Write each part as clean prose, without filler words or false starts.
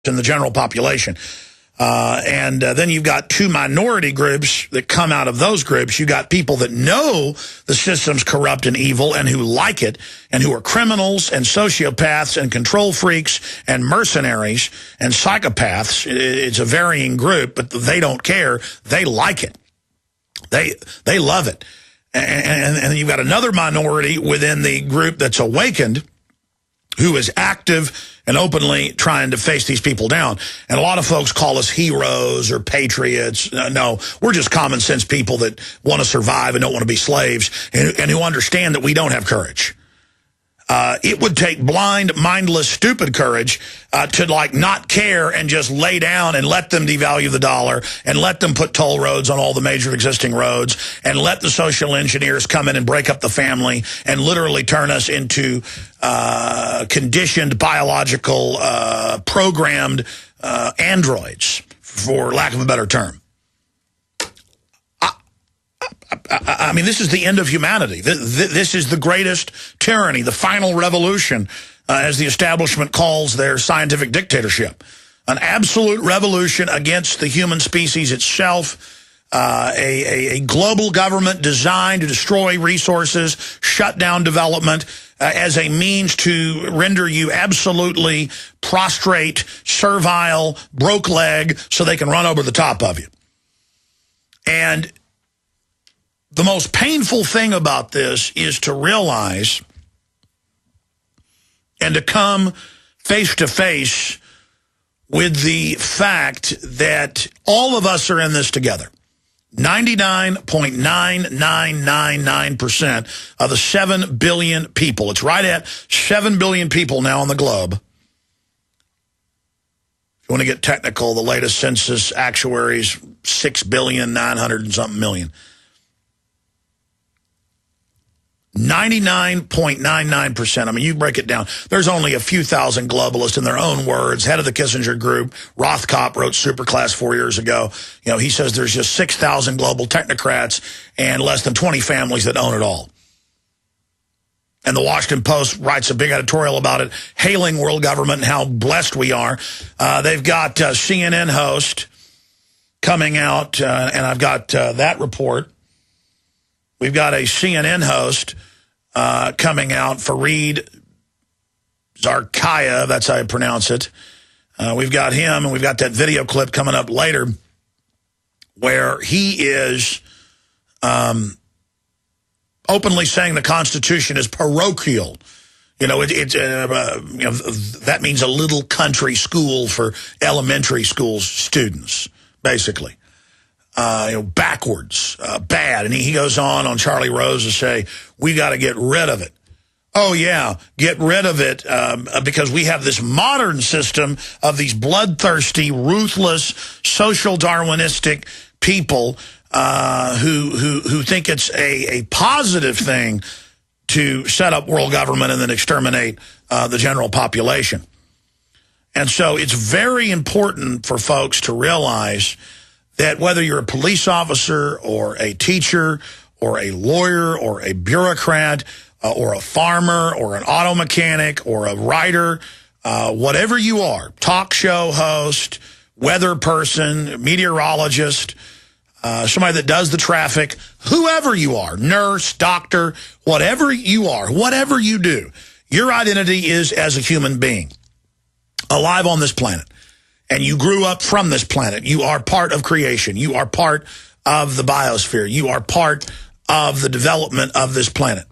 in the general population. And then you've got two minority groups that come out of those groups. You got people that know the system's corrupt and evil and who like it and who are criminals and sociopaths and control freaks and mercenaries and psychopaths. It's a varying group, but they don't care. They like it. They love it. And you've got another minority within the group that's awakened who is active and openly trying to face these people down. And a lot of folks call us heroes or patriots. No, we're just common sense people that want to survive and don't want to be slaves and who understand that we don't have courage. It would take blind, mindless, stupid courage to, like, not care and just lay down and let them devalue the dollar and let them put toll roads on all the major existing roads and let the social engineers come in and break up the family and literally turn us into conditioned, biological, programmed androids, for lack of a better term. I mean, this is the end of humanity. This is the greatest tyranny, the final revolution, as the establishment calls their scientific dictatorship. An absolute revolution against the human species itself, a global government designed to destroy resources, shut down development as a means to render you absolutely prostrate, servile, broke leg so they can run over the top of you. And the most painful thing about this is to realize and to come face to face with the fact that all of us are in this together. 99.9999% of the 7 billion people. It's right at 7 billion people now on the globe. If you want to get technical, the latest census actuaries, 6,900,000,000 and something million. 99.99%. I mean, you break it down. There's only a few thousand globalists in their own words. Head of the Kissinger Group, Rothkopf, wrote Superclass 4 years ago. You know, he says there's just 6,000 global technocrats and less than 20 families that own it all. And the Washington Post writes a big editorial about it, hailing world government and how blessed we are. They've got CNN host coming out, and I've got that report. We've got a CNN host coming out, Fareed Zarkaya, that's how you pronounce it. We've got him, and we've got that video clip coming up later where he is openly saying the Constitution is parochial. You know, that means a little country school for elementary school students, basically. Backwards, bad. And he goes on Charlie Rose to say, we got to get rid of it. Oh, yeah, get rid of it because we have this modern system of these bloodthirsty, ruthless, social Darwinistic people who think it's a positive thing to set up world government and then exterminate the general population. And so it's very important for folks to realize that whether you're a police officer or a teacher or a lawyer or a bureaucrat or a farmer or an auto mechanic or a writer, whatever you are, talk show host, weather person, meteorologist, somebody that does the traffic, whoever you are, nurse, doctor, whatever you are, whatever you do, your identity is as a human being alive on this planet. And you grew up from this planet. You are part of creation. You are part of the biosphere. You are part of the development of this planet.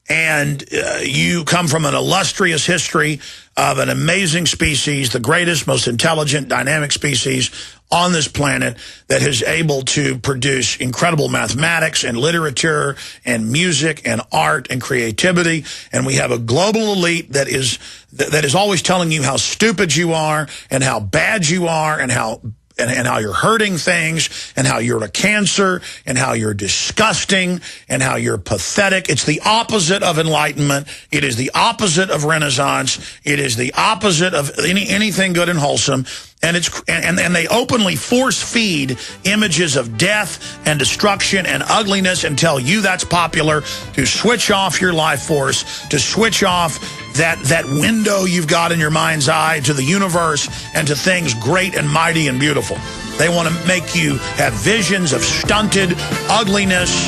And you come from an illustrious history of an amazing species, the greatest, most intelligent, dynamic species on this planet that is able to produce incredible mathematics and literature and music and art and creativity. And we have a global elite that is always telling you how stupid you are and how bad you are and how you're hurting things and how you're a cancer and how you're disgusting and how you're pathetic. It's the opposite of enlightenment. It is the opposite of Renaissance. It is the opposite of anything good and wholesome. And they openly force feed images of death and destruction and ugliness and tell you that's popular to switch off your life force, to switch off that window you've got in your mind's eye to the universe and to things great and mighty and beautiful. They want to make you have visions of stunted ugliness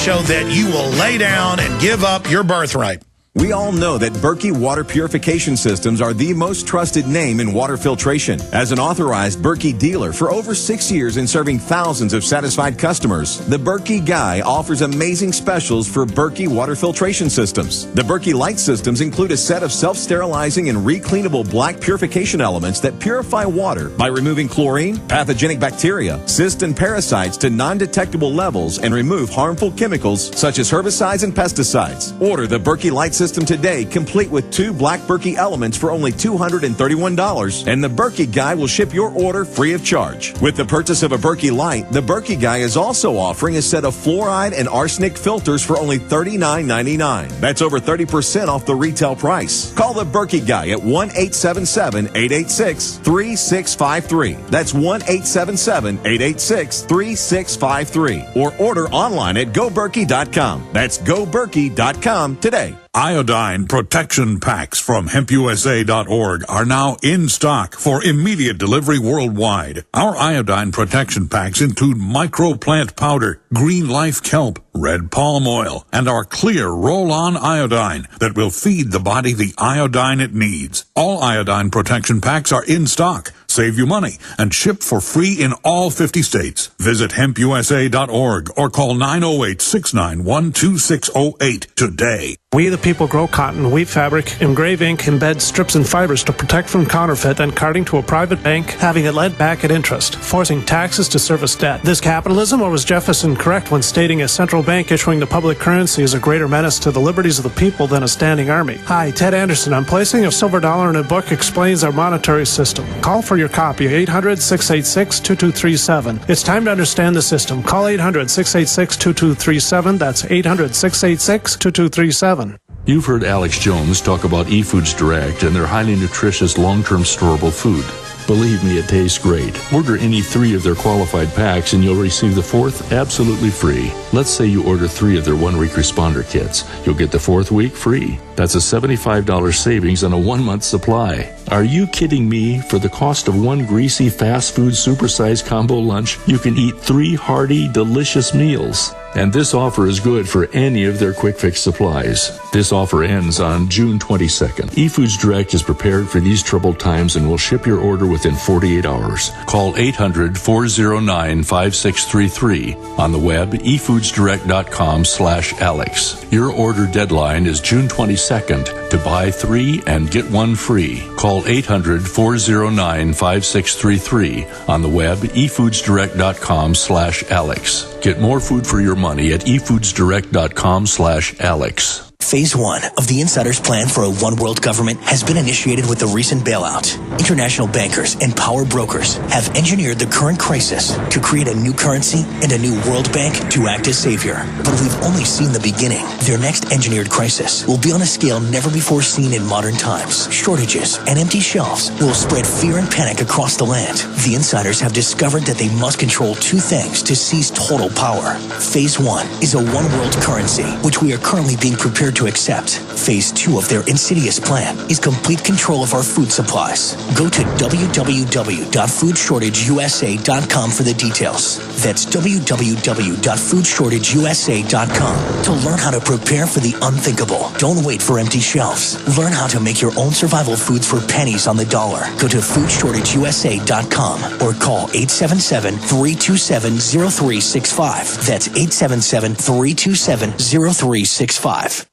so that you will lay down and give up your birthright. We all know that Berkey water purification systems are the most trusted name in water filtration. As an authorized Berkey dealer for over 6 years and serving thousands of satisfied customers, the Berkey Guy offers amazing specials for Berkey water filtration systems. The Berkey Light systems include a set of self-sterilizing and recleanable black purification elements that purify water by removing chlorine, pathogenic bacteria, cysts, and parasites to non-detectable levels and remove harmful chemicals such as herbicides and pesticides. Order the Berkey Light system today, complete with 2 black Berkey elements for only $231, and the Berkey Guy will ship your order free of charge. With the purchase of a Berkey Light, the Berkey Guy is also offering a set of fluoride and arsenic filters for only $39.99. That's over 30% off the retail price. Call the Berkey Guy at 1-877-886-3653. That's 1-877-886-3653. Or order online at GoBerkey.com. That's GoBerkey.com today. Iodine protection packs from HempUSA.org are now in stock for immediate delivery worldwide. Our iodine protection packs include microplant powder, green life kelp, red palm oil, and our clear roll-on iodine that will feed the body the iodine it needs. All iodine protection packs are in stock, save you money, and ship for free in all 50 states. Visit HempUSA.org or call 908-691-2608 today. We the people grow cotton, weave fabric, engrave ink, embed strips and fibers to protect from counterfeit, then carting to a private bank, having it lent back at interest, forcing taxes to service debt. This capitalism, or was Jefferson correct when stating a central bank issuing the public currency is a greater menace to the liberties of the people than a standing army? Hi, Ted Anderson. I'm placing a silver dollar in a book explains our monetary system. Call for your copy, 800-686-2237. It's time to understand the system. Call 800-686-2237. That's 800-686-2237. You've heard Alex Jones talk about eFoods Direct and their highly nutritious long-term storable food. Believe me, it tastes great. Order any 3 of their qualified packs and you'll receive the 4th absolutely free. Let's say you order 3 of their 1-week responder kits. You'll get the 4th week free. That's a $75 savings on a 1-month supply. Are you kidding me? For the cost of 1 greasy fast food supersized combo lunch, you can eat 3 hearty, delicious meals. And this offer is good for any of their quick fix supplies. This offer ends on June 22nd. eFoods Direct is prepared for these troubled times and will ship your order within 48 hours. Call 800-409-5633. On the web, efoodsdirect.com/Alex. Your order deadline is June 22nd. To buy 3 and get 1 free. Call 800-409-5633. On the web, efoodsdirect.com/Alex. Get more food for your money at efoodsdirect.com/Alex. Phase 1 of the Insider's plan for a one-world government has been initiated with the recent bailout. International bankers and power brokers have engineered the current crisis to create a new currency and a new world bank to act as savior. But we've only seen the beginning. Their next engineered crisis will be on a scale never before seen in modern times. Shortages and empty shelves will spread fear and panic across the land. The Insiders have discovered that they must control 2 things to seize total power. Phase 1 is a one-world currency, which we are currently being prepared to accept. Phase 2 of their insidious plan is complete control of our food supplies. Go to www.foodshortageusa.com for the details. That's www.foodshortageusa.com to learn how to prepare for the unthinkable. Don't wait for empty shelves. Learn how to make your own survival foods for pennies on the dollar. Go to foodshortageusa.com or call 877-327-0365. That's 877-327-0365.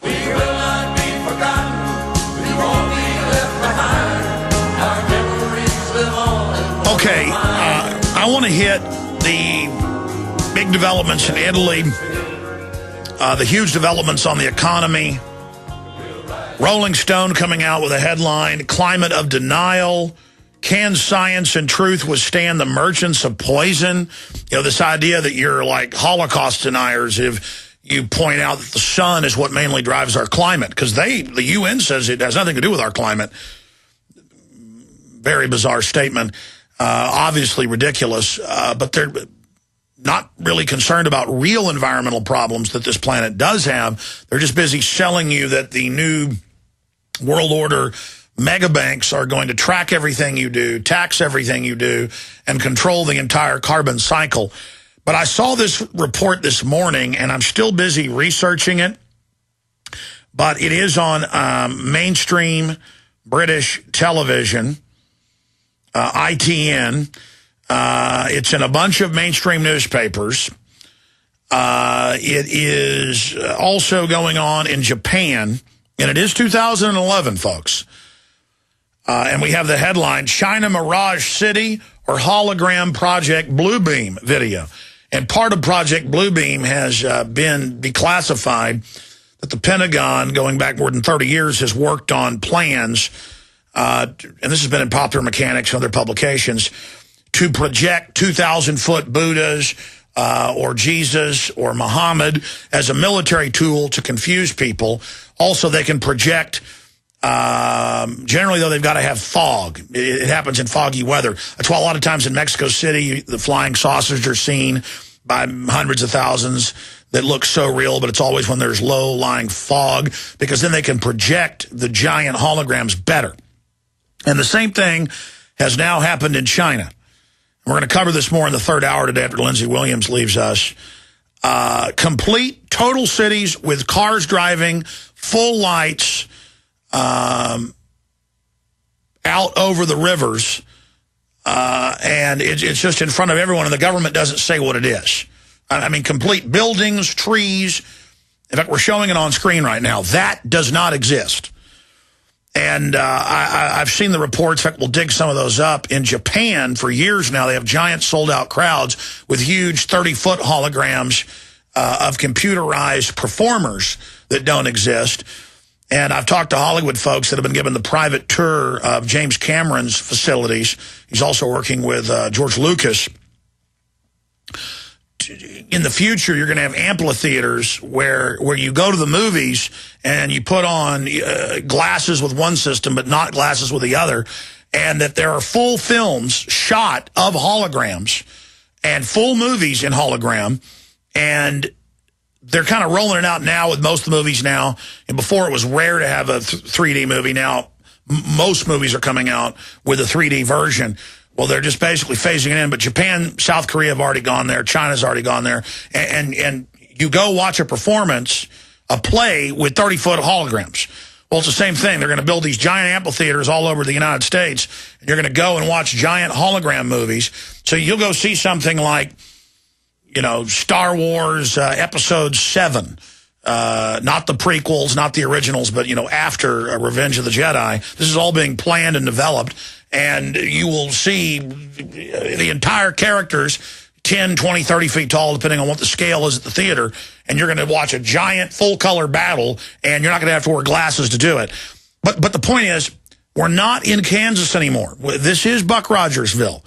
We will not be forgotten. We won't be left behind. Our memories live on. Okay, I want to hit the big developments in Italy, the huge developments on the economy. Rolling Stone coming out with a headline, Climate of Denial. Can science and truth withstand the merchants of poison? You know, this idea that you're like Holocaust deniers if you point out that the sun is what mainly drives our climate, because the UN says it has nothing to do with our climate. Very bizarre statement, obviously ridiculous, but not really concerned about real environmental problems that this planet does have. They're just busy selling you that the new world order mega banks are going to track everything you do, tax everything you do, and control the entire carbon cycle. But I saw this report this morning, and I'm still busy researching it. But it is on mainstream British television, ITN. It's in a bunch of mainstream newspapers. It is also going on in Japan, and it is 2011, folks. And we have the headline, China Mirage City or Hologram Project Bluebeam video. And part of Project Bluebeam has been declassified, that the Pentagon, going back more than 30 years, has worked on plans, and this has been in Popular Mechanics and other publications, to project 2,000-foot Buddhas or Jesus or Muhammad as a military tool to confuse people. Also, they can project, generally, though, they've got to have fog. It happens in foggy weather. That's why a lot of times in Mexico City, the flying saucers are seen by hundreds of thousands that look so real, but it's always when there's low-lying fog, because then they can project the giant holograms better. And the same thing has now happened in China. We're going to cover this more in the third hour today after Lindsey Williams leaves us. Complete, total cities with cars driving, full lights, out over the rivers, and it's just in front of everyone, and the government doesn't say what it is. I mean, complete buildings, trees. In fact, we're showing it on screen right now. That does not exist. And I've seen the reports. In fact, we'll dig some of those up. In Japan, for years now, they have giant sold-out crowds with huge 30-foot holograms of computerized performers that don't exist. And I've talked to Hollywood folks that have been given the private tour of James Cameron's facilities. He's also working with George Lucas. In the future, you're going to have amphitheaters where you go to the movies and you put on glasses with one system but not glasses with the other, and that there are full films shot of holograms and full movies in hologram, and they're kind of rolling it out now with most of the movies now. And before, it was rare to have a 3D movie. Now most movies are coming out with a 3D version. Well, they're just basically phasing it in. But Japan, South Korea have already gone there. China's already gone there. And you go watch a performance, a play with 30-foot holograms. Well, it's the same thing. They're going to build these giant amphitheaters all over the United States, and you're going to go and watch giant hologram movies. So you'll go see something like, you know, Star Wars Episode 7. Not the prequels, not the originals, but, you know, after Revenge of the Jedi. This is all being planned and developed. And you will see the entire characters 10, 20, 30 feet tall, depending on what the scale is at the theater. And you're going to watch a giant full-color battle, and you're not going to have to wear glasses to do it. But the point is, we're not in Kansas anymore. This is Buck Rogersville.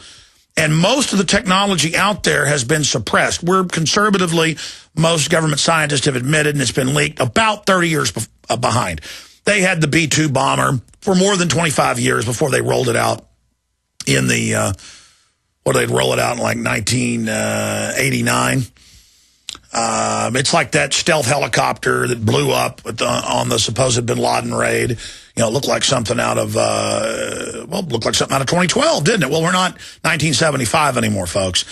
And most of the technology out there has been suppressed. We're conservatively, most government scientists have admitted, and it's been leaked, about 30 years behind. They had the B-2 bomber for more than 25 years before they rolled it out in the, they'd roll it out in like 1989. It's like that stealth helicopter that blew up on the supposed bin Laden raid. You know, it looked like something out of, looked like something out of 2012, didn't it? Well, we're not 1975 anymore, folks.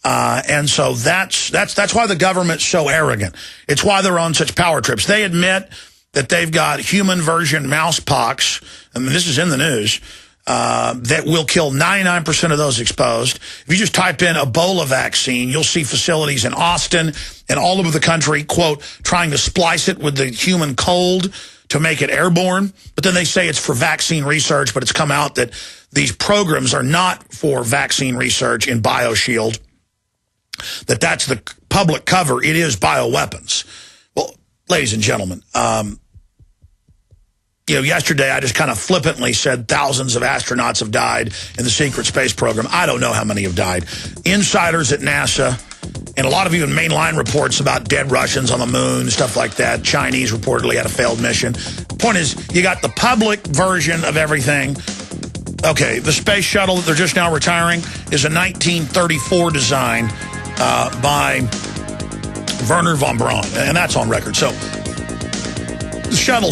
And so that's why the government's so arrogant. It's why they're on such power trips. They admit that they've got human version mouse pox, I mean, this is in the news, that will kill 99% of those exposed. If you just type in Ebola vaccine, you'll see facilities in Austin and all over the country, quote, trying to splice it with the human cold to make it airborne. But then they say it's for vaccine research, but it's come out that these programs are not for vaccine research in BioShield, that's the public cover. It is bioweapons. Well, ladies and gentlemen, you know, yesterday I just kind of flippantly said thousands of astronauts have died in the secret space program. I don't know how many have died. Insiders at NASA, and a lot of even mainline reports about dead Russians on the moon, stuff like that. Chinese reportedly had a failed mission. The point is, you got the public version of everything. Okay, the space shuttle that they're just now retiring is a 1934 design. by Werner von Braun, and that's on record. So the shuttle